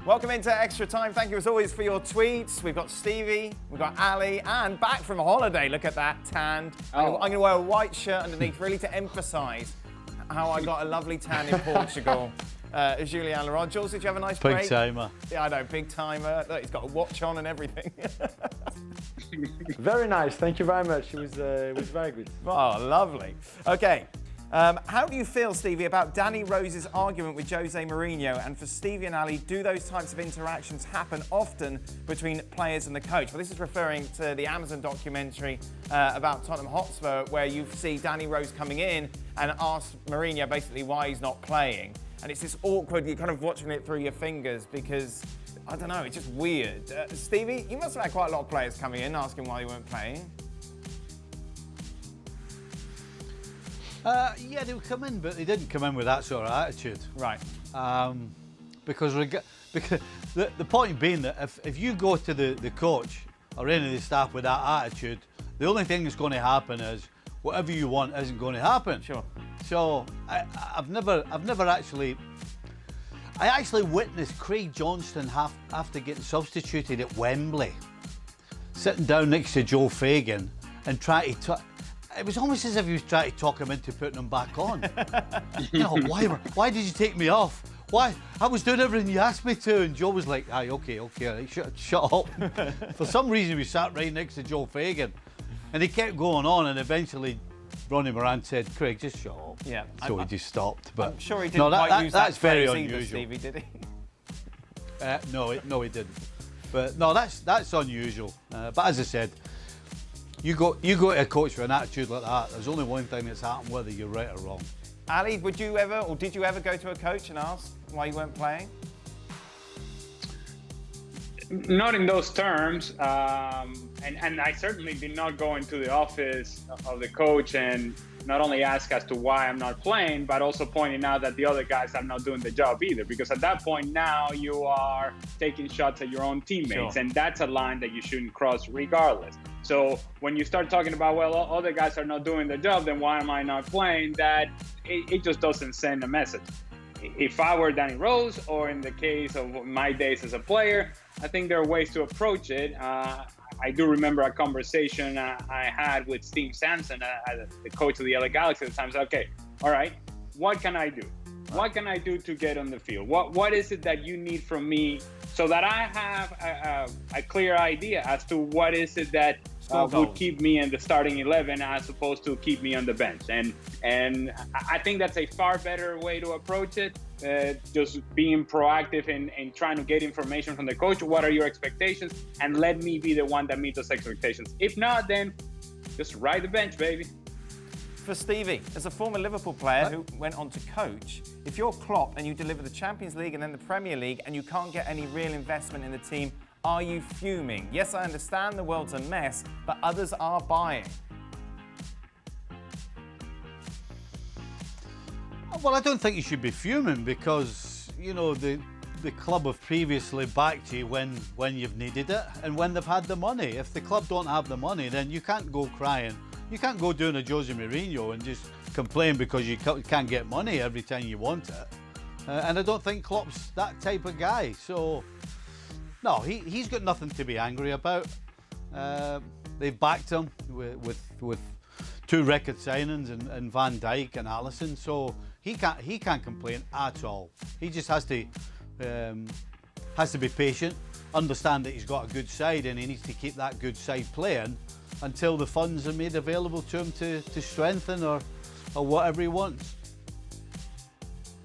Welcome into Extra Time. Thank you as always for your tweets. We've got Stevie, we've got Ali, and back from holiday. Look at that, tanned. I'm going to wear a white shirt underneath, really to emphasise how I got a lovely tan in Portugal. Julien, Juls, did you have a nice break? Big timer. Yeah, I know, big timer. Look, he's got a watch on and everything. Very nice. Thank you very much. It was very good. Oh, lovely. Okay. How do you feel, Stevie, about Danny Rose's argument with Jose Mourinho? And for Stevie and Ali, do those types of interactions happen often between players and the coach? Well, this is referring to the Amazon documentary about Tottenham Hotspur, where you see Danny Rose coming in and ask Mourinho basically why he's not playing. And it's this awkward, you're kind of watching it through your fingers because, I don't know, it's just weird. Stevie, you must have had quite a lot of players coming in asking why you weren't playing. Yeah, they would come in, but they didn't come in with that sort of attitude. Right. Because the point being that if you go to the coach or any of the staff with that attitude, the only thing that's going to happen is whatever you want isn't going to happen. Sure. So I've never actually. I actually witnessed Craig Johnston after getting substituted at Wembley, sitting down next to Joe Fagan and trying to. It was almost as if he was trying to talk him into putting him back on. Why did you take me off? Why? I was doing everything you asked me to. And Joe was like, aye, okay, shut up. For some reason, we sat right next to Joe Fagan. And he kept going on, and eventually Ronnie Moran said, Craig, just shut up. Yeah. So he just stopped. But I'm sure he didn't quite use that's that very phrase unusual. either, Stevie, did he? No, he didn't. But no, that's unusual. But as I said, you go to a coach with an attitude like that, there's only one thing that's happened, whether you're right or wrong. Ali, would you ever, or did you ever go to a coach and ask why you weren't playing? Not in those terms, and I certainly did not go into the office of the coach and not only ask as to why I'm not playing, but also pointing out that the other guys are not doing the job either. Because at that point now you are taking shots at your own teammates, Sure. and that's a line that you shouldn't cross regardless. So when you start talking about, well, other guys are not doing the job, then why am I not playing? That it just doesn't send a message. If I were Danny Rose, or in the case of my days as a player, I think there are ways to approach it. I do remember a conversation I had with Steve Sampson, the coach of the LA Galaxy at the time. I said, okay, all right, what can I do? What can I do to get on the field? What is it that you need from me so that I have a clear idea as to what is it that would keep me in the starting 11 as opposed to keep me on the bench? And I think that's a far better way to approach it. Just being proactive and trying to get information from the coach. What are your expectations? And let me be the one that meets those expectations. If not, then just ride the bench, baby. For Stevie, as a former Liverpool player who went on to coach, if you're Klopp and you deliver the Champions League and then the Premier League and you can't get any real investment in the team, are you fuming? Yes, I understand the world's a mess, but others are buying. Well, I don't think you should be fuming because, you know, the club have previously backed you when you've needed it and when they've had the money. If the club don't have the money, then you can't go crying. You can't go doing a Jose Mourinho and just complain because you can't get money every time you want it. And I don't think Klopp's that type of guy. So, no, he's got nothing to be angry about. They've backed him with 2 record signings and Van Dijk and Alisson. So he can't complain at all. He just has to be patient, understand that he's got a good side and he needs to keep that good side playing until the funds are made available to him to strengthen or whatever he wants.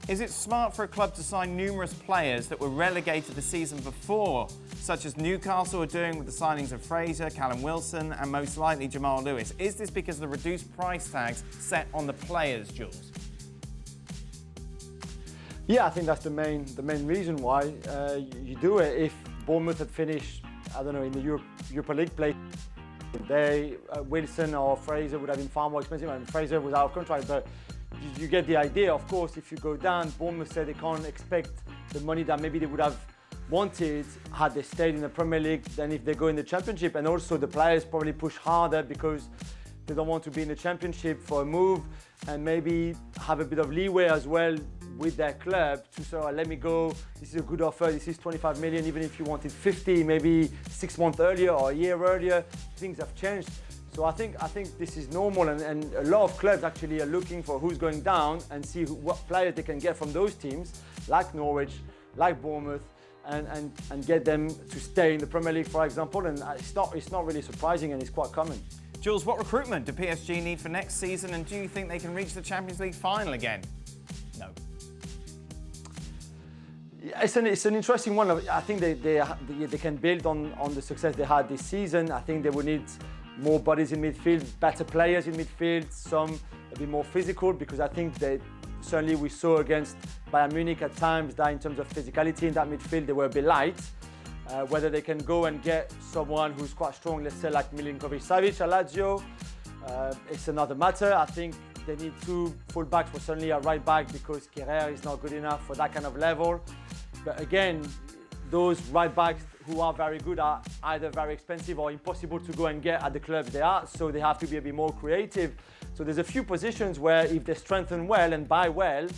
Is it smart for a club to sign numerous players that were relegated the season before, such as Newcastle are doing with the signings of Fraser, Callum Wilson, and most likely Jamal Lewis? Is this because of the reduced price tags set on the players, Jules? Yeah, I think that's the main reason why you do it. If Bournemouth had finished, I don't know, in the Europa League play, Wilson or Fraser would have been far more expensive. I mean, Fraser was out of contract, but you get the idea. Of course, if you go down, Bournemouth said they can't expect the money that maybe they would have wanted had they stayed in the Premier League than if they go in the Championship. And also the players probably push harder because they don't want to be in the Championship for a move, and maybe have a bit of leeway as well with their club to say, let me go, this is a good offer, this is 25 million, even if you wanted 50, maybe 6 months earlier or a year earlier, things have changed. So I think this is normal, and a lot of clubs actually are looking for who's going down and see what players they can get from those teams, like Norwich, like Bournemouth, and get them to stay in the Premier League, for example. And it's not really surprising, and it's quite common. Jules, what recruitment do PSG need for next season, and do you think they can reach the Champions League final again? No. It's an interesting one. I think they can build on the success they had this season. I think they will need more bodies in midfield, better players in midfield, some a bit more physical, because I think that certainly we saw against Bayern Munich at times that in terms of physicality in that midfield they were a bit light. Whether they can go and get someone who's quite strong, let's say like Milinkovic-Savic at Lazio, it's another matter. I think they need 2 full-backs, but certainly a right back, because Kerrer is not good enough for that kind of level. But again, those right backs who are very good are either very expensive or impossible to go and get at the clubs they are, so they have to be a bit more creative. So there's a few positions where if they strengthen well and buy well,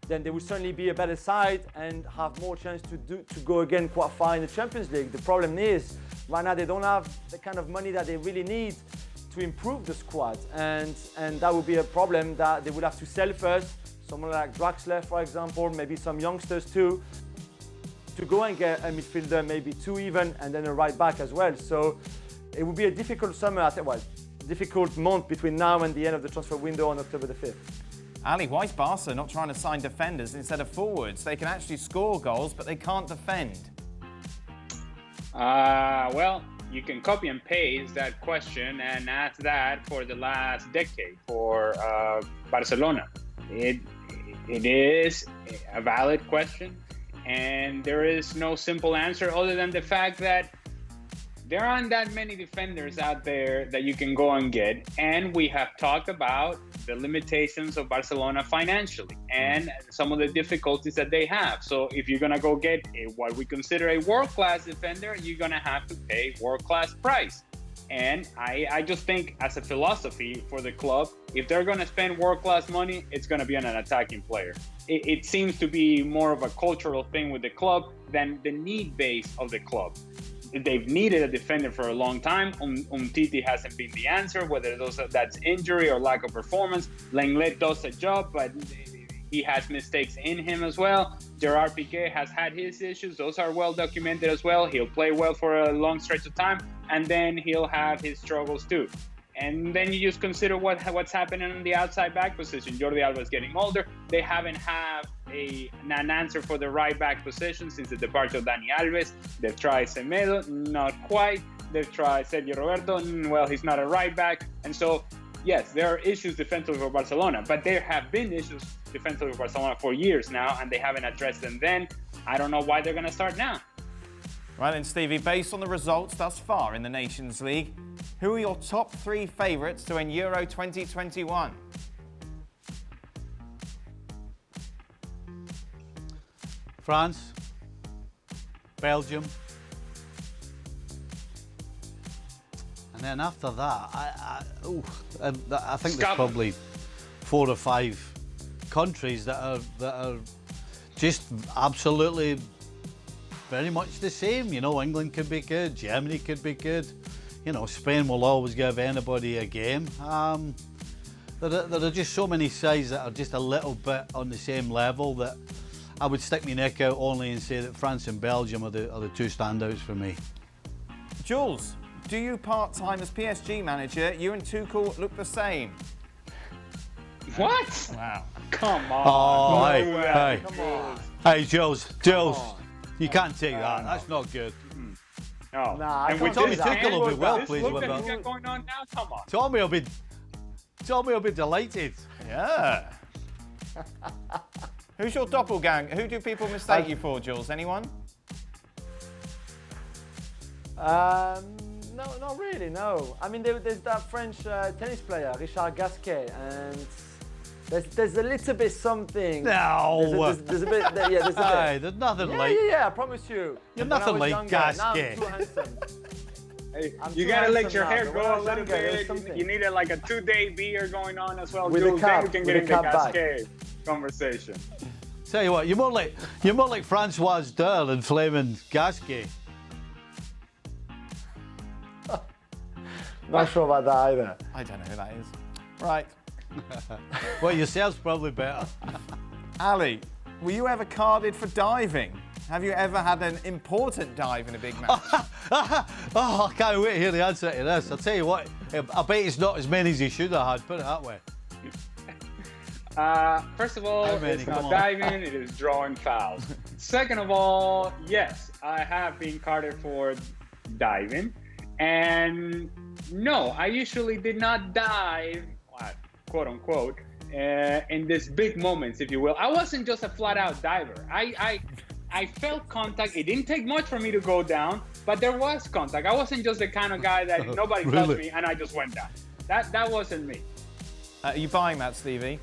then they will certainly be a better side and have more chance to go again quite far in the Champions League. The problem is, right now they don't have the kind of money that they really need to improve the squad, and that would be a problem that they would have to sell first, someone like Draxler, for example, maybe some youngsters too, to go and get a midfielder, maybe 2 even, and then a right back as well. So it would be a difficult summer, I think, well, difficult month between now and the end of the transfer window on October the 5th. Ali, why is Barca not trying to sign defenders instead of forwards? They can actually score goals, but they can't defend. Well, you can copy and paste that question and ask that for the last decade for Barcelona. It is a valid question, and there is no simple answer other than the fact that there aren't that many defenders out there that you can go and get. And we have talked about the limitations of Barcelona financially and some of the difficulties that they have. So if you're going to go get what we consider a world-class defender, you're going to have to pay world-class price. And I just think as a philosophy for the club, if they're going to spend world-class money, it's going to be on an attacking player. It seems to be more of a cultural thing with the club than the need base of the club. They've needed a defender for a long time. Umtiti hasn't been the answer, whether that's injury or lack of performance. Lenglet does a job, but he has mistakes in him as well. Gerard Piqué has had his issues. Those are well documented as well. He'll play well for a long stretch of time, and then he'll have his struggles too. And then you just consider what's happening in the outside back position. Jordi Alba is getting older. They haven't had an answer for the right back position since the departure of Dani Alves. They've tried Semedo, not quite. They've tried Sergio Roberto, well, he's not a right back. And so, yes, there are issues defensively for Barcelona, but there have been issues defensively for Barcelona for years now, and they haven't addressed them then. I don't know why they're going to start now. Right then, Stevie, based on the results thus far in the Nations League, who are your top 3 favourites to win Euro 2021? France, Belgium, and then after that, I think there's probably 4 or 5 countries that are just absolutely very much the same. You know, England could be good, Germany could be good. You know, Spain will always give anybody a game. There are just so many sides that are just a little bit on the same level that I would stick my neck out only and say that France and Belgium are the 2 standouts for me. Jules, do you part-time as PSG manager? You and Tuchel look the same. What? Wow. Come on. Oh, hey. Come on. Hey, Jules, you can't take that. That's not good. No. Nah, I and can't with Tommy do that. Tuchel will be well this pleased look with that that. he's got going on now, come on. Tommy will be delighted. Yeah. Who's your doppelganger? Who do people mistake you for, Jules? Anyone? No, not really, no. I mean, there's that French tennis player, Richard Gasquet, and there's a little bit something. No. There's a bit, yeah, there's a bit. Hey, there's nothing like. Yeah, I promise you. You're When I nothing was like younger, now I'm Gasquet. too handsome. You gotta let your hair go a little bit. You needed like a 2-day beer going on as well, Jules. Then we can get into Cascade conversation. Tell you what, you're more like Francois Durr and Flaming Gasquet. Not sure about that either. I don't know who that is. Right. Well, yourself's probably better. Ali, were you ever carded for diving? Have you ever had an important dive in a big match? I can't wait to hear the answer to this. I'll tell you what, I bet it's not as many as he should have had, put it that way. First of all, it's not diving, it is drawing fouls. Second of all, yes, I have been carded for diving. And no, I usually did not dive, quote unquote, in these big moments, if you will. I wasn't just a flat out diver. I felt contact. It didn't take much for me to go down, but there was contact. I wasn't just the kind of guy that nobody touched me and I just went down. That wasn't me. Are you buying that, Stevie?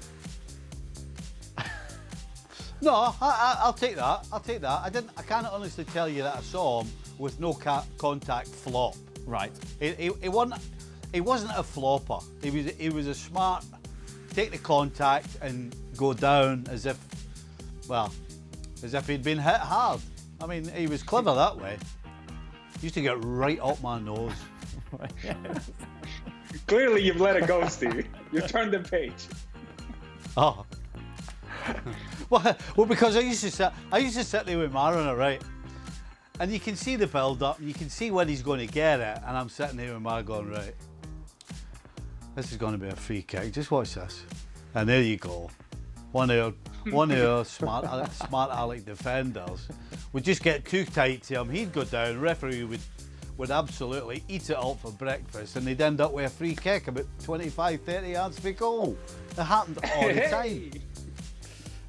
No, I'll take that. I'll take that. I can't honestly tell you that I saw him with no contact flop. Right. He wasn't a flopper. He was a smart, take the contact and go down as if he'd been hit hard. I mean, he was clever that way. He used to get right up my nose. Clearly, you've let it go, Steve. You've turned the page. Oh. Well, because I used to sit there with Moreno, right? And you can see the build-up, you can see when he's going to get it, and I'm sitting here with Mar going, right, this is going to be a free kick, just watch this. And there you go. One of your smart aleck defenders would just get too tight to him, he'd go down, referee would absolutely eat it up for breakfast, and they'd end up with a free kick about 25, 30 yards for goal. It happened all the time.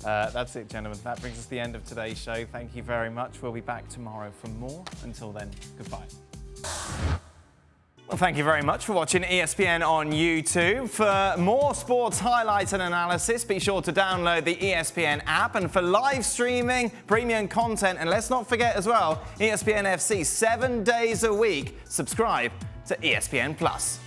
That's it, gentlemen. That brings us to the end of today's show. Thank you very much. We'll be back tomorrow for more. Until then, goodbye. Well, thank you very much for watching ESPN on YouTube. For more sports highlights and analysis, be sure to download the ESPN app. And for live streaming, premium content, and let's not forget as well, ESPN FC 7 days a week. Subscribe to ESPN Plus.